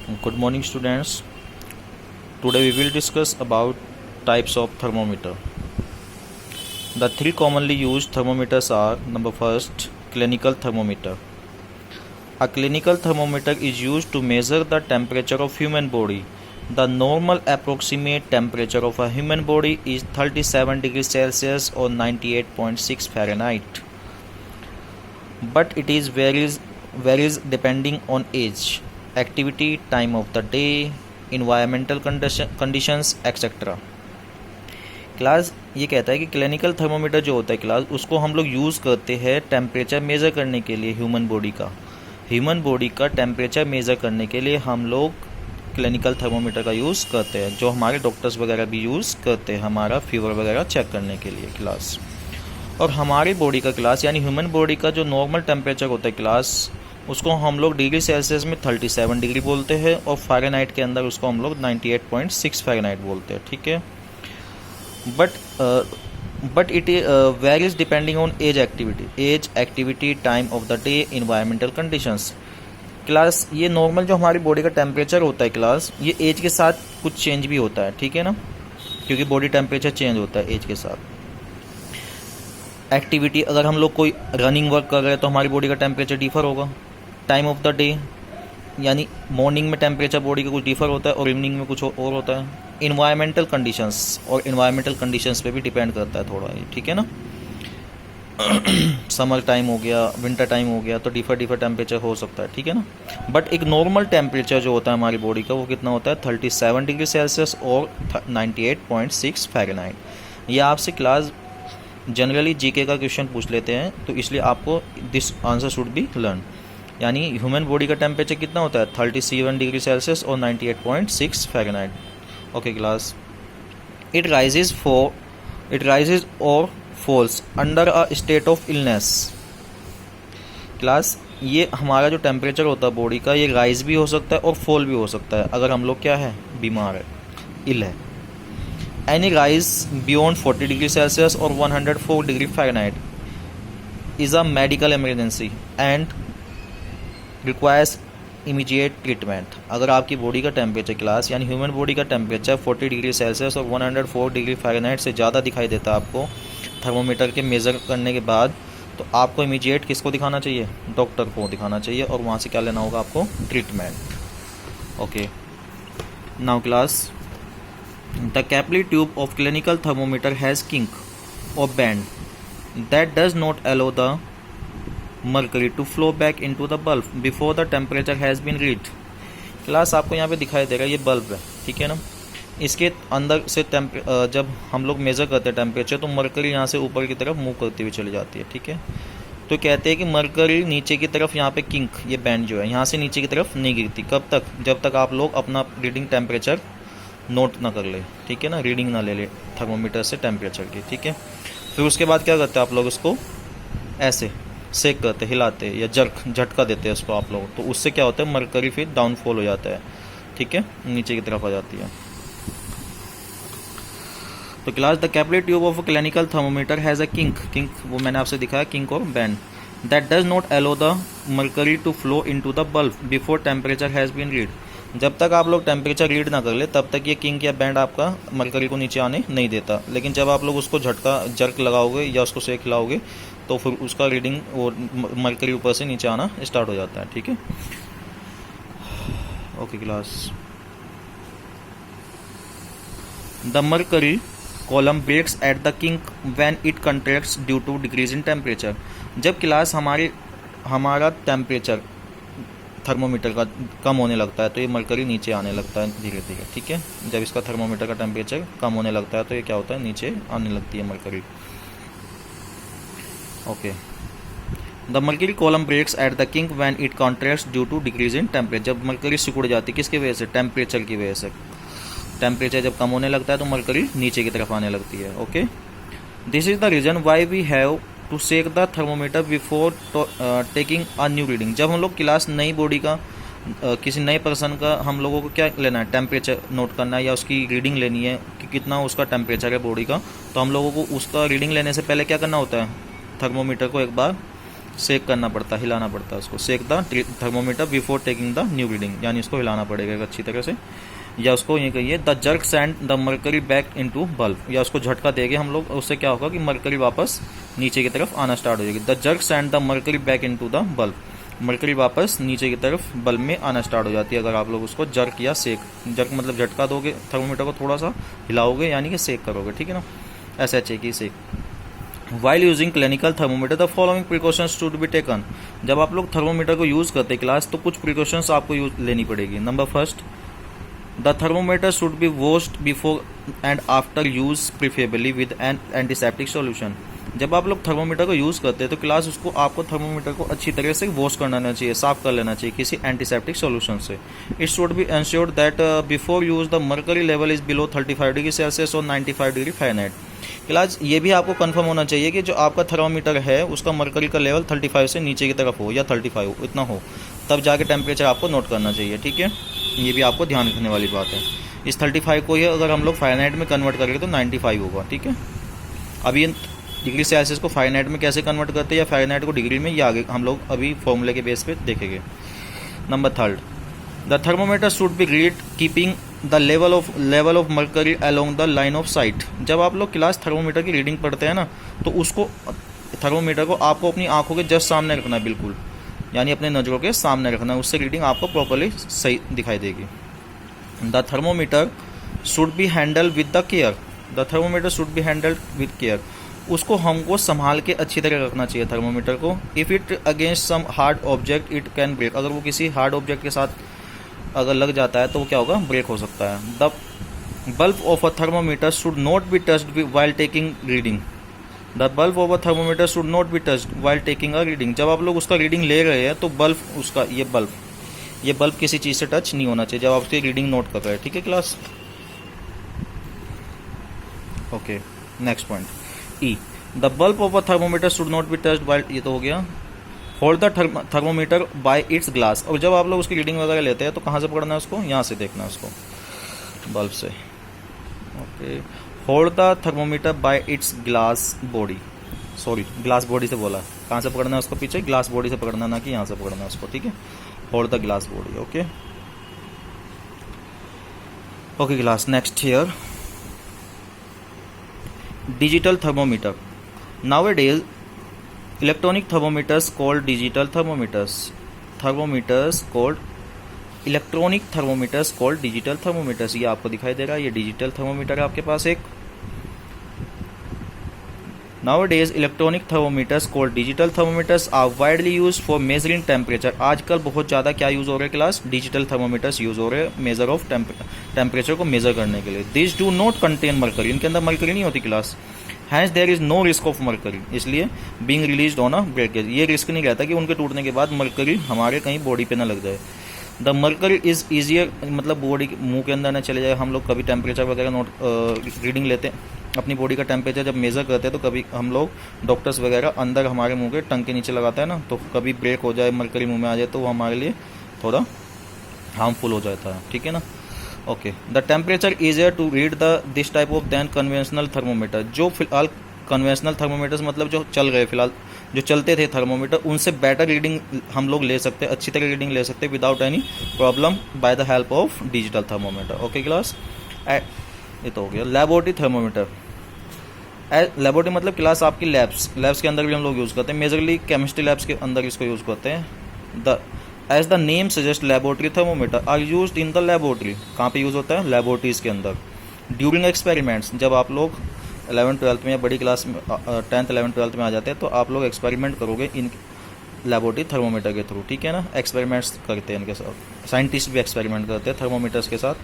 Good morning, students. Today we will discuss about types of thermometer. The three commonly used thermometers are: number first, clinical thermometer. A clinical thermometer is used to measure the temperature of human body. The normal approximate temperature of a human body is 37 degrees Celsius or 98.6 Fahrenheit. But it is varies depending on age, activity, time of the day, environmental conditions etc. Class ये कहता है कि clinical thermometer जो होता है class उसको हम लोग यूज़ करते हैं टेम्परेचर मेज़र करने के लिए ह्यूमन बॉडी का टेम्परेचर मेज़र करने के लिए हम लोग क्लिनिकल थर्मोमीटर का यूज़ करते हैं, जो हमारे डॉक्टर्स वगैरह भी यूज़ करते हैं हमारा फीवर वगैरह चेक करने के लिए क्लास। और हमारी बॉडी का क्लास यानी ह्यूमन बॉडी का जो नॉर्मल टेम्परेचर होता है क्लास उसको हम लोग डिग्री सेल्सियस में 37 डिग्री बोलते हैं और फ़ारेनहाइट के अंदर उसको हम लोग 98.6 फ़ारेनहाइट बोलते हैं, ठीक है। But it varies depending on age activity, time of the day, environmental conditions. Class ये नॉर्मल जो हमारी बॉडी का टेम्परेचर होता है क्लास ये एज के साथ कुछ चेंज भी होता है, ठीक है ना, क्योंकि बॉडी टेम्परेचर चेंज होता है एज के साथ। एक्टिविटी, अगर हम लोग कोई रनिंग वर्क कर रहे हैं तो हमारी बॉडी का टेम्परेचर डिफर होगा। टाइम ऑफ द डे यानी मॉर्निंग में टेम्परेचर बॉडी का कुछ डिफर होता है और इवनिंग में कुछ और होता है। इन्वायरमेंटल कंडीशंस पे भी डिपेंड करता है थोड़ा ये, ठीक है ना। समर टाइम हो गया, विंटर टाइम हो गया तो डिफर टेम्परेचर हो सकता है, ठीक है ना। बट एक नॉर्मल टेम्परेचर जो होता है हमारी बॉडी का वो कितना होता है 37 डिग्री सेल्सियस और 98.6 फ़ारेनहाइट। ये आपसे क्लास जनरली जीके का क्वेश्चन पूछ लेते हैं तो इसलिए आपको this answer should be learn. यानी ह्यूमन बॉडी का टेम्परेचर कितना होता है 37 डिग्री सेल्सियस और 98.6 Fahrenheit. Okay class, it rises और falls under a state of illness. Class ये हमारा जो टेम्परेचर होता है बॉडी का ये राइज भी हो सकता है और फॉल भी हो सकता है अगर हम लोग क्या है बीमार है, इल है। Any rise beyond 40 degree Celsius or 104 degree Fahrenheit is a medical emergency and requires immediate treatment। अगर आपकी बॉडी का टेम्परेचर क्लास यानी ह्यूमन बॉडी का टेम्परेचर 40 डिग्री सेल्सियस और 104 डिग्री फ़ारेनहाइट से ज़्यादा दिखाई देता है आपको थर्मोमीटर के मेज़र करने के बाद, तो आपको इमीडिएट किसको दिखाना चाहिए, डॉक्टर को दिखाना चाहिए और वहाँ से क्या लेना होगा आपको, treatment. Okay, now class, the capillary tube of clinical thermometer has kink or bend that does not allow the mercury to flow back into the bulb before the temperature has been reached। Class आपको यहाँ पे दिखाई दे रहा है ये bulb है, ठीक है ना। इसके अंदर से जब हम लोग मेज़र करते हैं टेम्परेचर तो मरकरी यहाँ से ऊपर की तरफ मूव करती हुई चली जाती है, ठीक है। तो कहते हैं कि मरकरी नीचे की तरफ यहाँ पे किंक ये बैंड जो है यहाँ से नीचे की तरफ नहीं गिरती। कब तक, जब तक आप लोग अपना रीडिंग टेम्परेचर नोट ना कर ले, ठीक है ना, रीडिंग ना ले थर्मोमीटर से टेम्परेचर की, ठीक है। फिर उसके बाद क्या करते हैं आप लोग उसको ऐसे सेक करते, हिलाते या झटका देते हैं उसको आप लोग, तो उससे क्या होता है मरकरी फिर डाउनफॉल हो जाता है, ठीक है, नीचे की तरफ आ जाती है। तो class the capillary tube of a clinical thermometer has a kink वो मैंने आपसे दिखाया, किंक और bend that does not allow the mercury to flow into the bulb before temperature has been read. जब तक आप लोग टेम्परेचर रीड ना कर ले तब तक ये किंक या बैंड आपका मरकरी को नीचे आने नहीं देता, लेकिन जब आप लोग उसको जर्क लगाओगे या उसको सेक लाओगे तो फिर उसका रीडिंग वो मरकरी ऊपर से नीचे आना स्टार्ट हो जाता है, ठीक है। Okay class, the mercury column breaks at the kink when it contracts due to decrease in temperature. जब क्लास हमारा टेम्परेचर थर्मोमीटर का कम होने लगता है तो ये मरकरी नीचे आने लगता है धीरे धीरे, ठीक है। जब इसका थर्मोमीटर का टेम्परेचर कम होने लगता है तो ये क्या होता है नीचे आने लगती है mercury. Okay, the mercury column breaks at the kink when it contracts due to decrease in temperature. जब मरकरी सिकुड़ जाती है किसकी वजह से, टेम्परेचर की वजह से। टेम्परेचर जब कम होने लगता है तो मरकरी नीचे की तरफ आने लगती है। Okay, this is the reason why we have to shake the thermometer before taking a new reading. जब हम लोग क्लास नई बॉडी का किसी नए पर्सन का हम लोगों को क्या लेना है, टेम्परेचर नोट करना है या उसकी रीडिंग लेनी है कि कितना उसका टेम्परेचर है बॉडी का, तो हम लोगों को उसका रीडिंग लेने से पहले क्या करना होता है, थर्मोमीटर को एक बार सेक करना पड़ता है, हिलाना पड़ता है उसको। Shake the thermometer before taking the new reading, यानी इसको हिलाना पड़ेगा एक अच्छी तरह से। या उसको ये कहिए the jerk send the mercury back into bulb, या उसको झटका देंगे हम लोग, उससे क्या होगा कि मरकरी वापस नीचे की तरफ आना स्टार्ट हो जाएगी। The jerk send the mercury back into the bulb, mercury वापस नीचे की तरफ बल्ब में आना स्टार्ट हो जाती है अगर आप लोग उसको जर्क या सेक, जर्क मतलब झटका दोगे थर्मोमीटर को, थोड़ा सा हिलाओगे यानी कि सेक करोगे, ठीक है ना, SHA की shake. While using clinical thermometer the following precautions should be taken, जब आप लोग थर्मोमीटर को यूज़ करते क्लास तो कुछ प्रिकॉशंस आपको यूज लेनी पड़ेगी। Number first, the thermometer should be washed before and after use preferably with N antiseptic solution, जब आप लोग थर्मोमीटर को यूज़ करते हैं तो क्लास उसको आपको थर्मोमीटर को अच्छी तरह से वॉश करना चाहिए, साफ कर लेना चाहिए किसी एंटीसेप्टिक सॉल्यूशन से। It should be ensured that before use the mercury level is below 35 degree Celsius और 95 डिग्री फ़ारेनहाइट। क्लास ये भी आपको कंफर्म होना चाहिए कि जो आपका थर्मोमीटर है उसका मर्करी का लेवल 35 से नीचे की तरफ हो या 35 हो, इतना हो, तब जाके टेम्परेचर आपको नोट करना चाहिए, ठीक है। ये भी आपको ध्यान रखने वाली बात है। इस 35 को ही अगर हम लोग फ़ारेनहाइट में कन्वर्ट करेंगे तो 95 होगा, ठीक है। अब ये डिग्री सेल्सियस को फ़ारेनहाइट में कैसे कन्वर्ट करते हैं या फ़ारेनहाइट को डिग्री में, ये आगे हम लोग अभी फॉर्मूले के बेस पे देखेंगे। Number third, the thermometer should be read keeping the level of mercury along the line of site, जब आप लोग क्लास थर्मोमीटर की रीडिंग पढ़ते हैं ना तो उसको थर्मोमीटर को आपको अपनी आंखों के जस्ट सामने रखना है, बिल्कुल यानी अपने नज़रों के सामने रखना है, उससे रीडिंग आपको प्रॉपर्ली सही दिखाई देगी। The thermometer should be handle with the care, the thermometer should be handled with care, उसको हमको संभाल के अच्छी तरह रखना चाहिए थर्मोमीटर को। If it against some hard object it can break, अगर वो किसी हार्ड ऑब्जेक्ट के साथ अगर लग जाता है तो वो क्या होगा, ब्रेक हो सकता है। The bulb of a thermometer should not be touched while taking reading, the bulb of a thermometer should not be touched while taking a reading, जब आप लोग उसका रीडिंग ले रहे हैं तो बल्ब उसका ये बल्ब किसी चीज़ से टच नहीं होना चाहिए जब आप उसकी रीडिंग नोट कर रहे हैं, ठीक है class. Okay, next point E, the bulb of a thermometer should not be touched while, ये तो हो गया। Hold the thermometer bye it's glass, और जब आप लोग उसकी रीडिंग वगैरह लेते हैं तो कहाँ से पकड़ना है उसको, यहाँ से देखना है उसको, बल्ब से। Okay, hold the thermometer bye it's glass body, sorry glass body से बोला, कहाँ से पकड़ना है उसको, पीछे ग्लास बॉडी से पकड़ना, ना कि यहाँ से पकड़ना है उसको, ठीक है। Hold the glass body, okay okay class. Next here, digital thermometer, nowadays electronic thermometers called digital thermometers called electronic thermometers called digital thermometers, ये आपको दिखाई दे रहा है, ये डिजिटल थर्मोमीटर है आपके पास एक। Nowadays electronic thermometers called digital thermometers are widely used for measuring temperature, आजकल बहुत ज़्यादा क्या यूज़ हो रहे हैं क्लास, डिजिटल थर्मोमीटर्स यूज़ हो रहे हैं मेजर ऑफ टेम्परेचर को मेजर करने के लिए। This do not contain mercury, इनके अंदर मर्करी नहीं होती class, hence there is no risk of mercury, इसलिए being released on a breakage, ये रिस्क नहीं रहता कि उनके टूटने के बाद मर्करी हमारे कहीं बॉडी पे ना लग जाए। द मर्करी इज ईजियर, मतलब बॉडी मुंह के अंदर ना चले जाए, हम लोग कभी टेम्परेचर वगैरह नोट रीडिंग लेते हैं अपनी बॉडी का टेम्परेचर जब मेज़र करते हैं तो कभी हम लोग डॉक्टर्स वगैरह अंदर हमारे मुंह के टंग के नीचे लगाता है ना, तो कभी ब्रेक हो जाए, मरकरी मुंह में आ जाए तो वो हमारे लिए थोड़ा हार्मफुल हो जाता है, ठीक है ना। Okay, the temperature easier to read the this type of than conventional thermometer, जो फिलहाल कन्वेंशनल थर्मोमीटर्स मतलब जो चल गए फिलहाल, जो चलते थे थर्मोमीटर, उनसे बेटर रीडिंग हम लोग ले सकते हैं, अच्छी तरह रीडिंग ले सकते हैं without any problem by the help of digital thermometer. Okay class, ये तो हो गया। लेबोरेटरी थर्मोमीटर, लेबोरेटरी मतलब क्लास आपकी लैब्स के अंदर भी हम लोग यूज़ करते हैं, मेजरली केमिस्ट्री लैब्स के अंदर इसको यूज़ करते हैं। The as the name suggest laboratory thermometer are used in the laboratory, कहाँ पे यूज़ होता है, लेबोरेटरीज के अंदर। ड्यूरिंग एक्सपेरिमेंट्स, जब आप लोग 11th-12th में या बड़ी क्लास में 10th 11th 12th में आ जाते हैं तो आप लोग एक्सपेरिमेंट करोगे इन लेबोरेटरी थर्मोमीटर के थ्रू, ठीक है ना। एक्सपेरिमेंट्स करते हैं इनके साथ, साइंटिस्ट भी एक्सपेरिमेंट करते हैं थर्मोमीटर्स के साथ।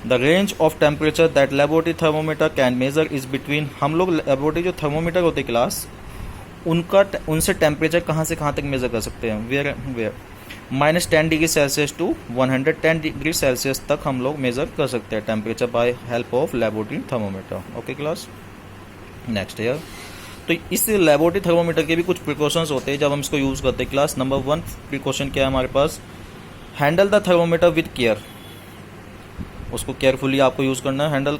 The range of temperature that laboratory thermometer can measure is between, हम लोग लेबोरेटरी जो थर्मोमीटर होते क्लास उनसे टेम्परेचर कहाँ से कहाँ तक मेजर कर सकते हैं, where -10 degree Celsius to 110 degree Celsius तक हम लोग मेजर कर सकते हैं temperature by help of laboratory thermometer. Okay class, next year. तो इस लेबोरेटरी थर्मोमीटर के भी कुछ प्रिकॉशंस होते हैं जब हम इसको यूज़ करते हैं क्लास। नंबर 1 प्रिकॉशन क्या है हमारे पास, handle the thermometer with care, उसको केयरफुली आपको यूज़ करना है, हैंडल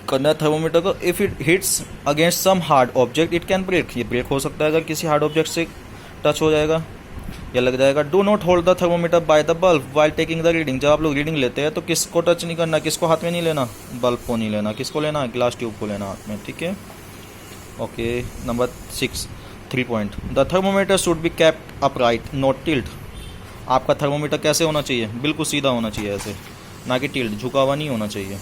करना है थर्मोमीटर को। If it hits against some hard object it can break, ये ब्रेक हो सकता है अगर किसी हार्ड ऑब्जेक्ट से टच हो जाएगा या लग जाएगा। Do not hold the thermometer by the bulb while taking the reading. जब आप लोग रीडिंग लेते हैं तो किसको टच नहीं करना, किसको हाथ में नहीं लेना, बल्ब को नहीं लेना, किसको लेना, ग्लास ट्यूब को लेना हाथ में, ठीक है। Okay, number 6 3 point. The thermometer should be kept upright not tilt. आपका थर्मोमीटर कैसे होना चाहिए, बिल्कुल सीधा होना चाहिए ऐसे, ना कि टिल्ट, झुका हुआ नहीं होना चाहिए।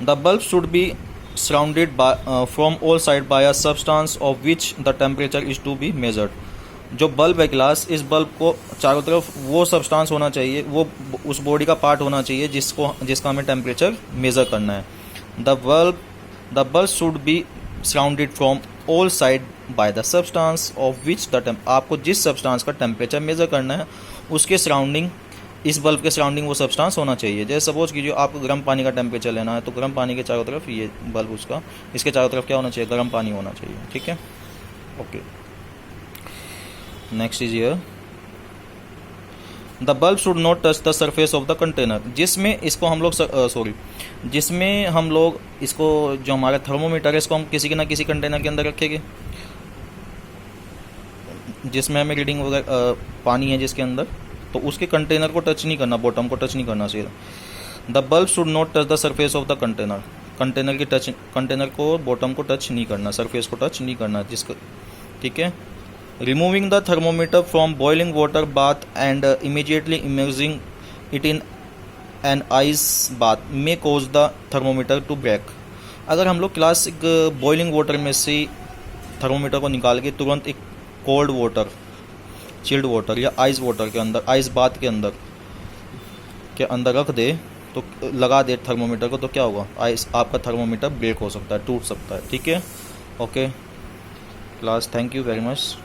The bulb should be surrounded from all side by a substance of which the temperature is to be measured. जो बल्ब है ग्लास, इस बल्ब को चारों तरफ वो सब्सटेंस होना चाहिए, वो उस बॉडी का पार्ट होना चाहिए जिसका हमें टेम्परेचर मेज़र करना है। The bulb should be surrounded from all side by the substance of which the आपको जिस सब्सटेंस का टेम्परेचर मेज़र करना है उसके सराउंडिंग, इस बल्ब के सराउंडिंग वो सब्सटेंस होना चाहिए। जैसे सपोज कीजिए आपको गर्म पानी का टेम्परेचर लेना है, तो गर्म पानी के चारों तरफ ये बल्ब, उसका इसके चारों तरफ क्या होना चाहिए, गर्म पानी होना चाहिए, ठीक है। Okay, next is here the bulb should not touch the surface of the container. जिसमें इसको हम लोग जिसमें हम लोग इसको, जो हमारा थर्मोमीटर है, इसको हम किसी ना किसी कंटेनर के अंदर रखेंगे जिसमें हमें रीडिंग वगैरह पानी है जिसके अंदर, तो उसके कंटेनर को टच नहीं करना, बॉटम को टच नहीं करना चाहिए। The bulb should not touch the surface of the container. Container को बॉटम को टच नहीं करना, सरफेस को टच नहीं करना जिसका, ठीक है। Removing the thermometer from boiling water bath and immediately emerging it in an ice bath may cause the thermometer to break. अगर हम लोग क्लासिक बॉइलिंग वाटर में से थर्मोमीटर को निकाल के तुरंत एक कोल्ड वाटर, चिल्ड वाटर या आइस वाटर के अंदर, आइस बाथ के अंदर रख दे, तो लगा दे थर्मोमीटर को, तो क्या होगा, आइस आपका थर्मोमीटर ब्रेक हो सकता है, टूट सकता है, ठीक है। Okay class, thank you very much.